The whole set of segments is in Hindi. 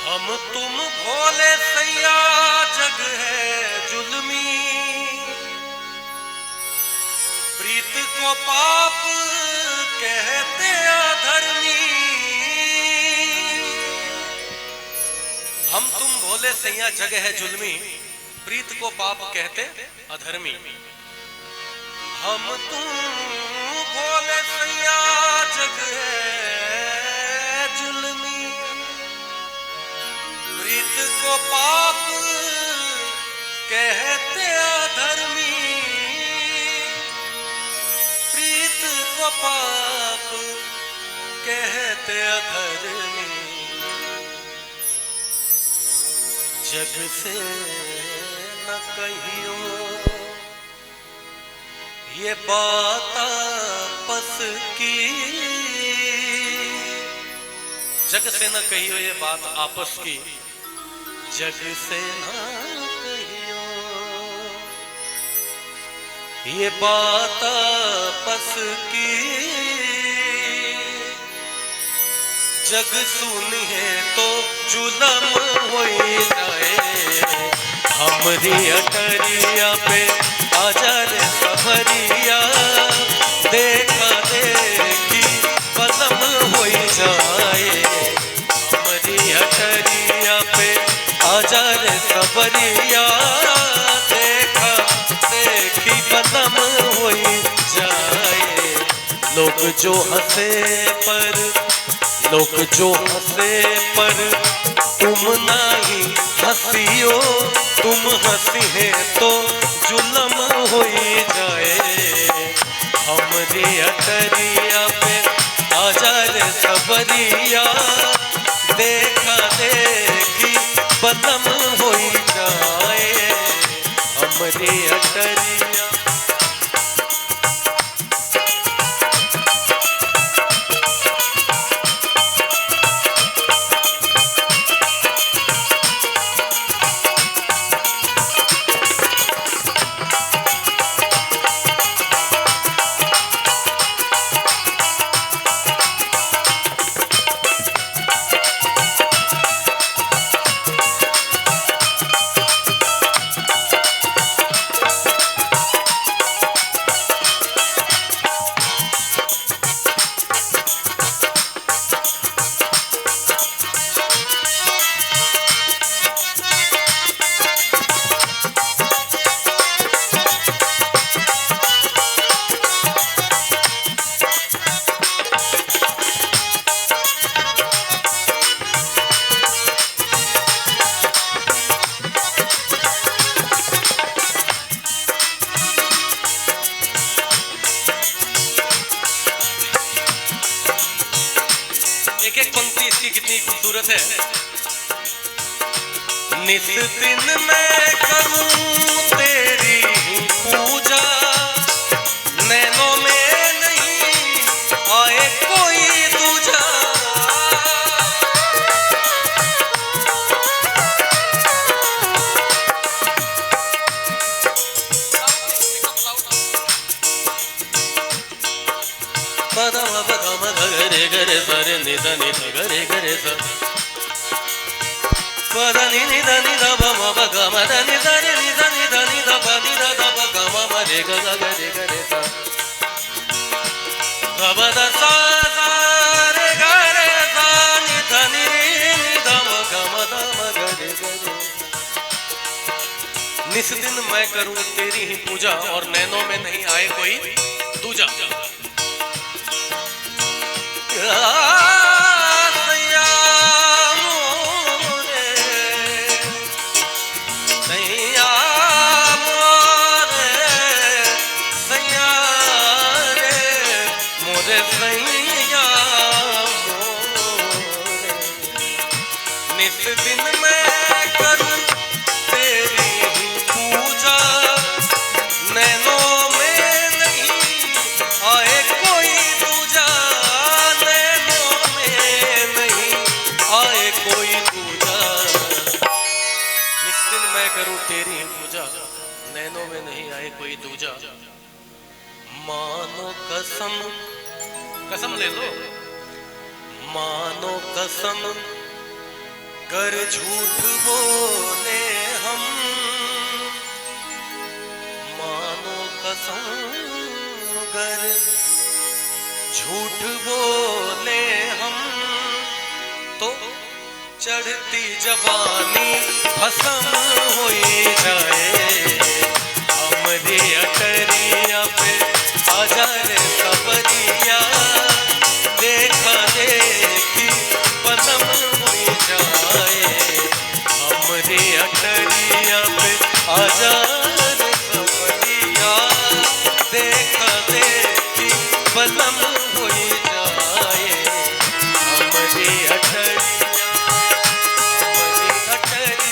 हम तुम भोले सैया जग है जुल्मी, प्रीत को पाप कहते अधर्मी। हम तुम भोले सैया जग है जुल्मी, प्रीत को पाप कहते अधर्मी। हम तुम भोले सैया जग है जुल्मी, प्रीत को पाप कहते अधर्मी। प्रीत को पाप कहते अधर्मी। जग से न कहियो ये बात आपस की, जग से न कहियो ये बात आपस की, जग से न कहियो ये बात आपस की। जग सुनिए तो जुलम हो जाए, हमरी अटरिया पे आजा रे सफरिया, देखा देखी पलम हो जाए। हमरी अटरिया पे आजा रे सफरिया, देखा देखी पलम हो जाए। लोग जो हंसे पर, लोग जो हंसे पर तुम नहीं हंसियो, तुम हंसी है तो जुलम हो जाए। हमरी अटरिया पे आजा रे सबरिया, देखा देखी बदम हो जाए। हमरी अटरिया खूबसूरत है। निस दिन मैं करूं तेरी पूजा, नैनों में नहीं आए कोई दूजा। गरे गरे सरे निदा निदा गरे गरे सा पदा नि निदा निदा ब म ब ग म द निदा रे निदा निदा निदा ब निदा द ब ग म म रे ग ग गरे गरे सा ग ब द सा सा रे ग रे सा निदा नि निदा ब ग म द म गरे गरे। निस दिन मैं करूं तेरी ही पूजा और नैनों में नहीं आए कोई दूजा। सैया मोरे सैया मोरे सैया रे मोरे सैया मोरे निस दिन मैं करूं तेरी ही पूजा, नैनों में नहीं आए कोई दूजा, नैनों में नहीं आए कोई दूजा। निस दिन मैं करूं तेरी ही पूजा, नैनों में नहीं आए कोई दूजा। मानो कसम, कसम ले लो, मानो कसम गर झूठ बोले हम, मानो कसम गर झूठ बोले हम, तो चढ़ती जवानी भस्म होई जाए। हमरे अटरिया पे आजा रे सबरिया, देखा देखी पलम हुई जाए। हमरे अटरिया पे आजा रे सबरिया, देखा देखी पलम हुई जाए। हमरे अटरिया, हमरे अटरिया।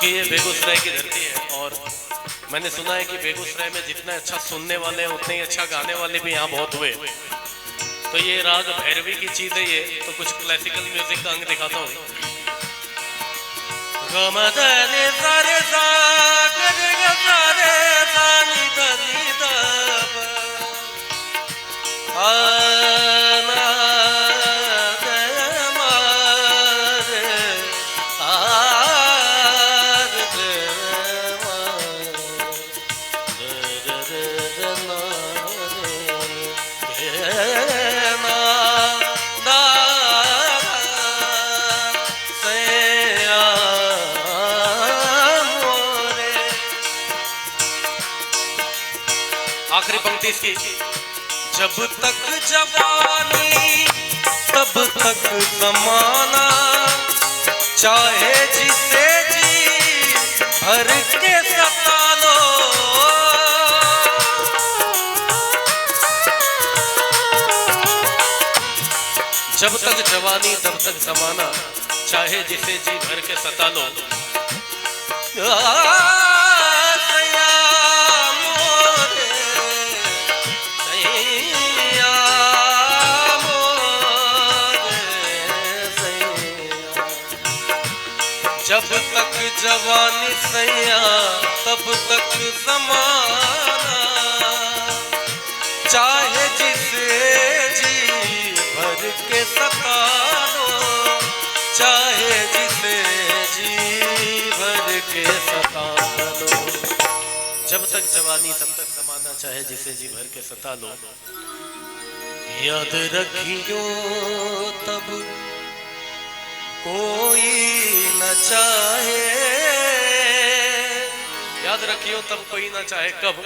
ये बेगूसराय की धरती है और मैंने सुना है कि बेगूसराय में जितने अच्छा सुनने वाले हैं उतने ही अच्छा गाने वाले भी यहाँ बहुत हुए। तो ये राग भैरवी की चीज है ये, तो कुछ क्लासिकल म्यूजिक का अंग दिखाता हूँ। आखिरी पंक्ति इसकी, जब तक जवानी तब तक जमाना, चाहे जिसे जी भर के सता लो। जब तक जवानी तब तक जमाना, चाहे जिसे जी भर के सता लो। जब तक जवानी सैया तब तक जमाना, चाहे जिसे जी भर के सता लो, चाहे जिसे जी भर के सता लो। जब तक जवानी तब तक जमाना, चाहे जिसे जी भर के सता लो। याद रखियो तब कोई न चाहे, याद रखियो तब कोई न चाहे कब,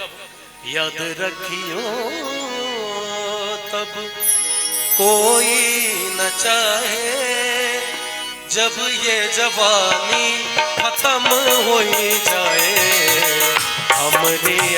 याद रखियो तब कोई न चाहे, जब ये जवानी खत्म हो जाए। हमरे